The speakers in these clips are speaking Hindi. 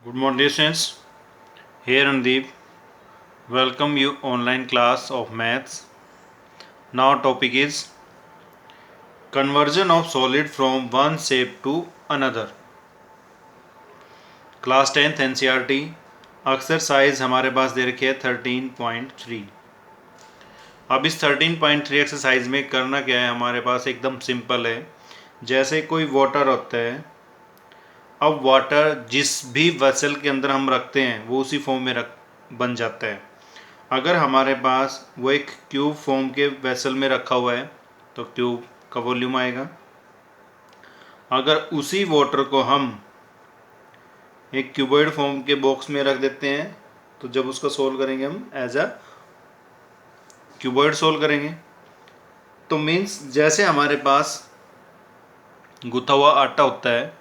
Good morning, students. Here Andeep. Welcome you online class of maths. Now topic is conversion of solid from one shape to another. Class 10th NCERT exercise हमारे पास दे रखी है 13.3। अब इस 13.3 एक्सरसाइज में करना क्या है, हमारे पास एकदम सिंपल है। जैसे कोई वाटर होता है, अब वाटर जिस भी वेसल के अंदर हम रखते हैं वो उसी फॉर्म में बन जाता है। अगर हमारे पास वो एक क्यूब फॉर्म के वेसल में रखा हुआ है तो क्यूब का वॉल्यूम आएगा। अगर उसी वाटर को हम एक क्यूबॉइड फॉर्म के बॉक्स में रख देते हैं तो जब उसको सोल्व करेंगे हम एज अ क्यूबॉइड सोल्व करेंगे। तो मीन्स जैसे हमारे पास गुथा हुआ आटा होता है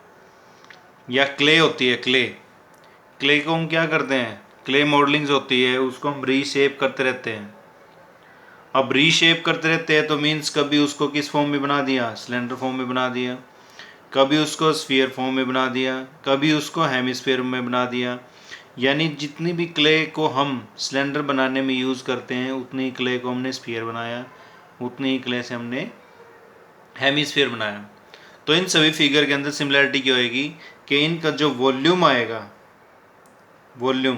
या क्ले होती है, क्ले को हम क्या करते हैं, क्ले मॉडलिंग्स होती है, उसको हम रीशेप करते रहते हैं। अब रीशेप करते रहते हैं तो मीन्स कभी उसको किस फॉर्म में बना दिया, सिलेंडर फॉर्म में बना दिया, कभी उसको स्फीयर फॉर्म में बना दिया, कभी उसको हेमिस्फीयर में बना दिया। यानी जितनी भी क्ले को हम सिलेंडर बनाने में यूज़ करते हैं उतनी ही क्ले को हमने स्फीयर बनाया, उतनी ही क्ले से हमने हेमिस्फीयर बनाया। तो इन सभी फिगर के अंदर सिमिलरिटी क्या होएगी कि इनका जो वॉल्यूम आएगा, वॉल्यूम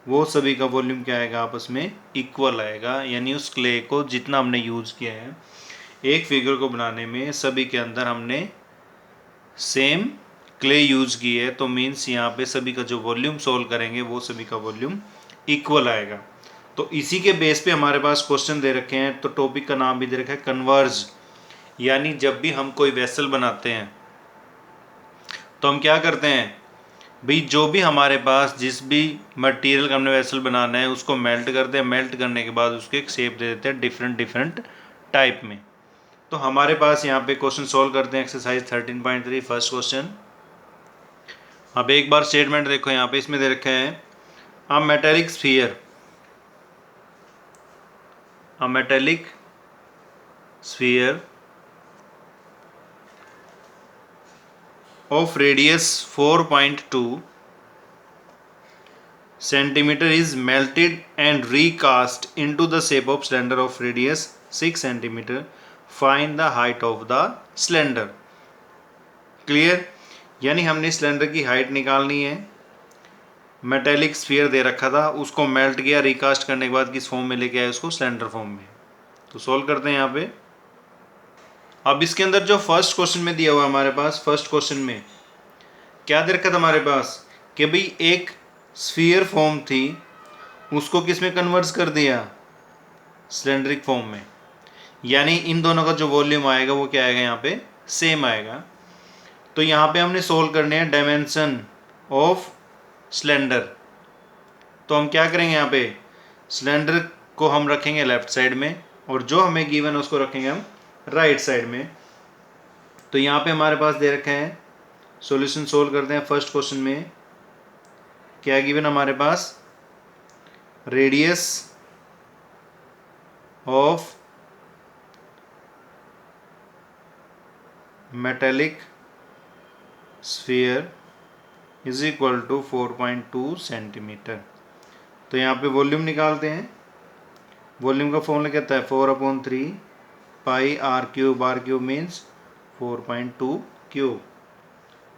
वो सभी का वॉल्यूम क्या आएगा, आपस में इक्वल आएगा। यानी उस क्ले को जितना हमने यूज़ किया है एक फिगर को बनाने में सभी के अंदर हमने सेम क्ले यूज़ की है, तो मीन्स यहाँ पे सभी का जो वॉल्यूम सोल्व करेंगे वो सभी का वॉल्यूम इक्वल आएगा। तो इसी के बेस पे हमारे पास क्वेश्चन दे रखे हैं। तो टॉपिक का नाम भी दे रखा है कन्वर्ज। यानी जब भी हम कोई वेसल बनाते हैं तो हम क्या करते हैं भाई, जो भी हमारे पास जिस भी मटेरियल का हमने वेसल बनाना है उसको मेल्ट करते हैं। मेल्ट करने के बाद उसको एक शेप दे देते हैं डिफरेंट डिफरेंट टाइप में। तो हमारे पास यहाँ पे क्वेश्चन सॉल्व करते हैं एक्सरसाइज 13.3 फर्स्ट क्वेश्चन। अब एक बार स्टेटमेंट देखो, यहाँ पे इसमें दे रखे हैं a metallic sphere, a metallic sphere of radius 4.2 centimeter is melted and recast into the shape of cylinder of radius 6 centimeter. Find the height of the cylinder. Clear? यानी हमने सिलेंडर की हाइट निकालनी है। मेटेलिक स्फीयर दे रखा था, उसको मेल्ट किया, रिकास्ट करने के बाद किस फॉर्म में लेके आए, उसको सिलेंडर फॉर्म में। तो सोल्व करते हैं यहाँ पे। अब इसके अंदर जो फर्स्ट क्वेश्चन में दिया हुआ हमारे पास, फर्स्ट क्वेश्चन में क्या दे रखा था हमारे पास कि भाई एक स्फीयर फॉर्म थी, उसको किस में कन्वर्ट कर दिया, सिलेंड्रिक फॉर्म में। यानी इन दोनों का जो वॉल्यूम आएगा वो क्या आएगा, यहाँ पे सेम आएगा। तो यहाँ पे हमने सोल्व करने हैं डायमेंशन ऑफ सिलेंडर। तो हम क्या करेंगे, यहाँ पे सिलेंडर को हम रखेंगे लेफ्ट साइड में और जो हमें गिवन है उसको रखेंगे हम राइट साइड में। तो यहाँ पे हमारे पास दे रखे हैं, सॉल्यूशन सोल्व करते हैं। फर्स्ट क्वेश्चन में क्या गिवन हमारे पास, radius of metallic sphere is equal to 4.2 centimetre. तो यहाँ पे वॉल्यूम निकालते हैं। वॉल्यूम का फॉर्मूला कहता है 4/3 pi r cube means 4.2 cube.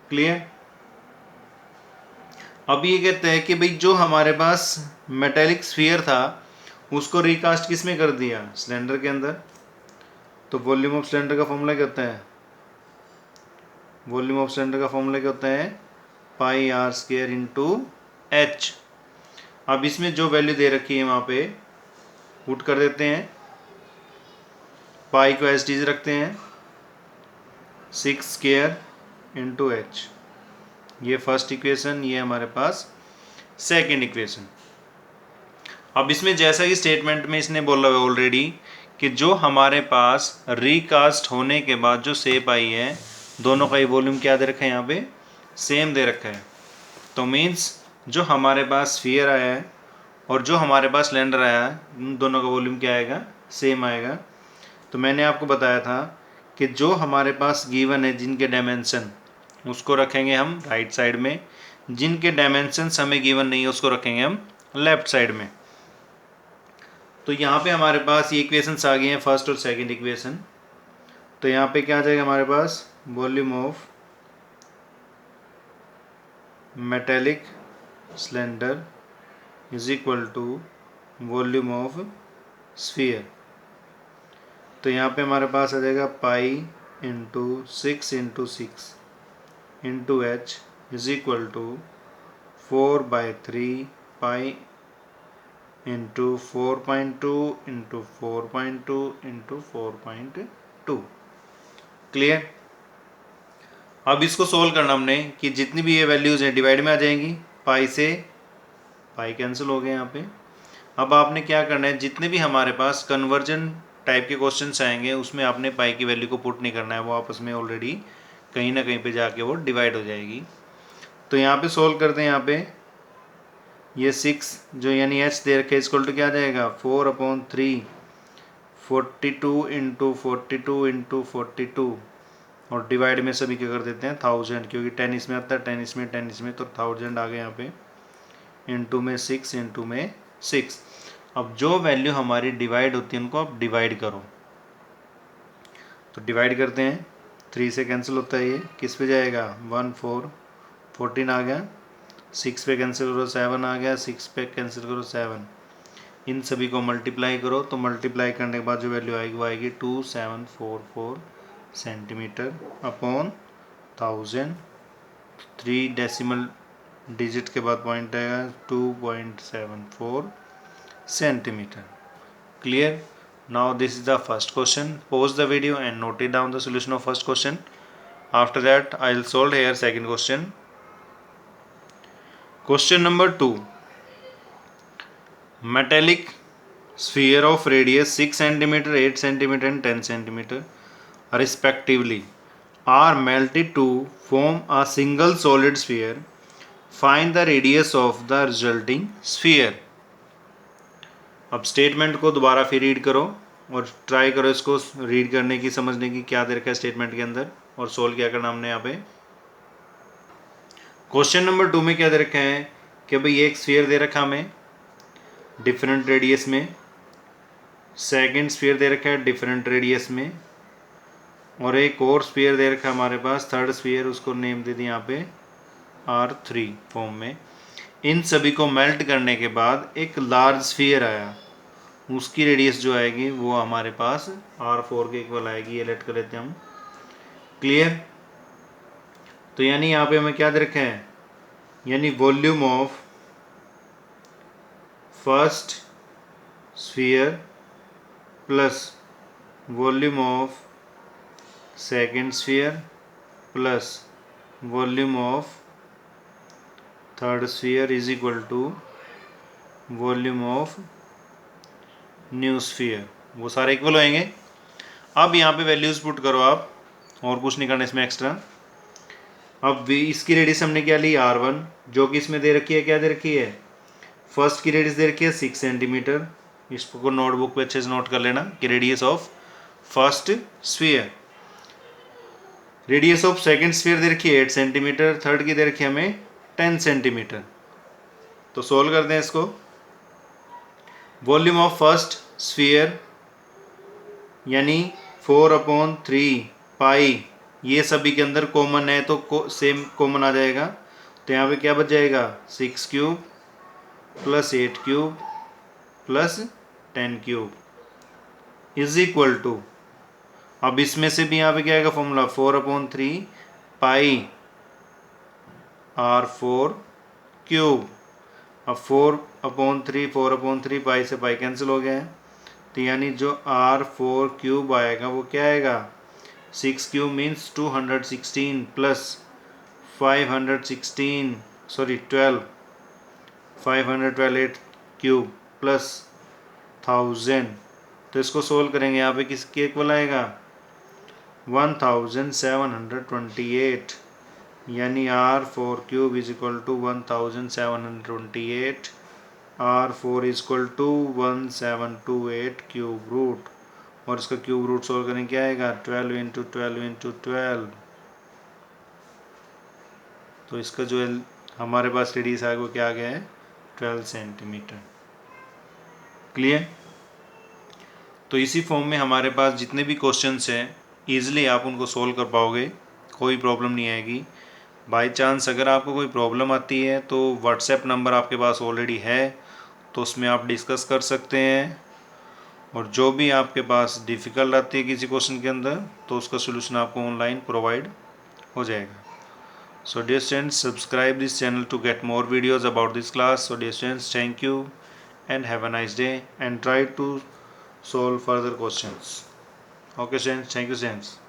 Clear? अब ये कहते हैं कि भाई जो हमारे पास मेटेलिक स्फीयर था उसको रिकास्ट किस में कर दिया, सिलेंडर के अंदर। तो वॉल्यूम ऑफ सिलेंडर का फॉर्मूला क्या होता है, वॉल्यूम ऑफ सिलेंडर का फॉर्मूला क्या होता है, पाई आर स्क्वायर इंटू एच। अब इसमें जो वैल्यू दे रखी है वहाँ पे पुट कर देते हैं, पाई को एच डी रखते हैं, 6 स्क्वायर इंटू एच। ये फर्स्ट इक्वेशन, ये हमारे पास सेकेंड इक्वेशन। अब इसमें जैसा कि स्टेटमेंट में इसने बोला हुआ ऑलरेडी कि जो हमारे पास रिकास्ट होने के बाद जो शेप आई है, दोनों का ही वॉल्यूम क्या दे रखा है, यहाँ पे सेम दे रखा है। तो मीन्स जो हमारे पास स्फीयर आया है और जो हमारे पास सिलेंडर आया है, उन दोनों का वॉल्यूम क्या आएगा, सेम आएगा। तो मैंने आपको बताया था कि जो हमारे पास गिवन है जिनके डायमेंशन, उसको रखेंगे हम राइट साइड में, जिनके डायमेंशंस हमें गिवन नहीं है उसको रखेंगे हम लेफ्ट साइड में। तो यहाँ पे हमारे पास ये इक्वेशंस आ गए हैं, फर्स्ट और सेकंड इक्वेशन। तो यहाँ पे क्या आ जाएगा हमारे पास, volume of metallic cylinder is equal to volume of sphere. तो यहाँ पे हमारे पास आ जाएगा pi into 6 into h is equal to 4/3 pi into 4.2 into 4.2 into 4.2। Clear. अब इसको सोल्व करना हमने कि जितनी भी ये वैल्यूज़ हैं डिवाइड में आ जाएंगी, पाई से पाई कैंसिल हो गए यहाँ पे। अब आपने क्या करना है, जितने भी हमारे पास कन्वर्जन टाइप के क्वेश्चंस आएंगे उसमें आपने पाई की वैल्यू को पुट नहीं करना है, वो आपस में ऑलरेडी कहीं ना कहीं पे जाके वो डिवाइड हो जाएगी। तो यहाँ पे सोल्व करते हैं। यहाँ पे ये 6 जो यानी एच दे रखे इक्वल टू क्या आ जाएगा 4/3 42 इंटू 42 इंटू 42 और डिवाइड में सभी क्या कर देते हैं 1000, क्योंकि 10 इसमें आता है 10 इसमें 10 इसमें, तो 1000 आ गए यहाँ पे। इंटू में 6 इंटू में 6। अब जो वैल्यू हमारी डिवाइड होती है उनको आप डिवाइड करो। तो डिवाइड करते हैं, 3 से कैंसिल होता है, ये किस पे जाएगा 1 4 14 आ गया, 6 पे कैंसिल करो 7 आ गया, 6 पे कैंसिल करो 7। इन सभी को मल्टीप्लाई करो, तो मल्टीप्लाई करने के बाद जो वैल्यू आएगी वो आएगी 2744 सेंटीमीटर अपॉन 1000। 3 डेसिमल डिजिट के बाद पॉइंट आएगा 2.74 centimetre. Clear. Now this is the first question. Pause the video and note it down the solution of first question. After that I will solve here second question. Question number 2. Metallic sphere of radius 6 cm, 8 cm and 10 cm respectively are melted to form a single solid sphere. Find the radius of the resulting sphere. अब स्टेटमेंट को दोबारा फिर रीड करो और ट्राई करो इसको रीड करने की, समझने की क्या दे रखा है स्टेटमेंट के अंदर, और सोल्व क्या करना हमने यहाँ पे। क्वेश्चन नंबर 2 में क्या दे रखा है कि भाई एक स्फीयर दे रखा हमें डिफरेंट रेडियस में, सेकंड स्फीयर दे रखा है डिफरेंट रेडियस में, और एक और स्फीयर दे रखा है हमारे पास थर्ड स्फीयर, उसको नेम दे दी यहाँ पे R3 फॉर्म में। इन सभी को मेल्ट करने के बाद एक लार्ज स्फीयर आया, उसकी रेडियस जो आएगी वो हमारे पास R4 के इक्वल आएगी। ये लेट कर लेते हैं हम। क्लियर। तो यानी यहाँ पे हमें क्या दे रखा है, यानी volume of first sphere plus volume of second sphere plus volume of third sphere is equal to volume of new sphere, वो सारे इक्वल होएंगे। अब यहाँ पे वैल्यूज पुट करो आप, और कुछ नहीं करना इसमें एक्स्ट्रा। अब इसकी रेडियस हमने क्या ली R1, जो कि इसमें दे रखी है, क्या दे रखी है, फर्स्ट की रेडियस दे रखी है 6 सेंटीमीटर। इसको नोटबुक पे अच्छे से नोट कर लेना कि radius of first sphere. Radius of second sphere दे रखी है 8 सेंटीमीटर, थर्ड की दे रखी है हमें 10 सेंटीमीटर। तो सोल्व करते हैं इसको। वॉल्यूम ऑफ फर्स्ट स्फीयर यानी 4/3 पाई, ये सभी के अंदर कॉमन है तो सेम कॉमन आ जाएगा। तो यहाँ पे क्या बच जाएगा 6 cube plus 8 cube plus 10 cube is equal to, अब इसमें से भी यहाँ पे क्या आएगा फॉर्मूला 4/3 पाई R4 क्यूब। अब 4/3 पाई से पाई कैंसिल हो गया है, तो यानी जो R4 क्यूब आएगा वो क्या आएगा 6 cube means 216 plus 516 sorry 12 512 8 cube plus 1000। तो इसको सोल्व करेंगे, यहाँ पे किसके इक्वल आएगा 1728, यानी R4 cube is equal to 1728, R4 is equal to 1728 cube root, और इसका क्यूब रूट सोल्व करें क्या आएगा 12 इंटू 12 इंटू 12। तो इसका जो हमारे पास रेडियस आगे क्या आ गया है 12 सेंटीमीटर। क्लियर। तो इसी फॉर्म में हमारे पास जितने भी क्वेश्चंस हैं ईजिली आप उनको सोल्व कर पाओगे, कोई प्रॉब्लम नहीं आएगी। बाय चांस अगर आपको कोई प्रॉब्लम आती है तो व्हाट्सएप नंबर आपके पास ऑलरेडी है, तो उसमें आप डिस्कस कर सकते हैं। और जो भी आपके पास डिफ़िकल्ट आती है किसी क्वेश्चन के अंदर तो उसका सोल्यूशन आपको ऑनलाइन प्रोवाइड हो जाएगा। So dear students, subscribe this channel to get more videos about this class. So dear students, thank you and have a nice day and try to solve further questions. Okay students, thank you students.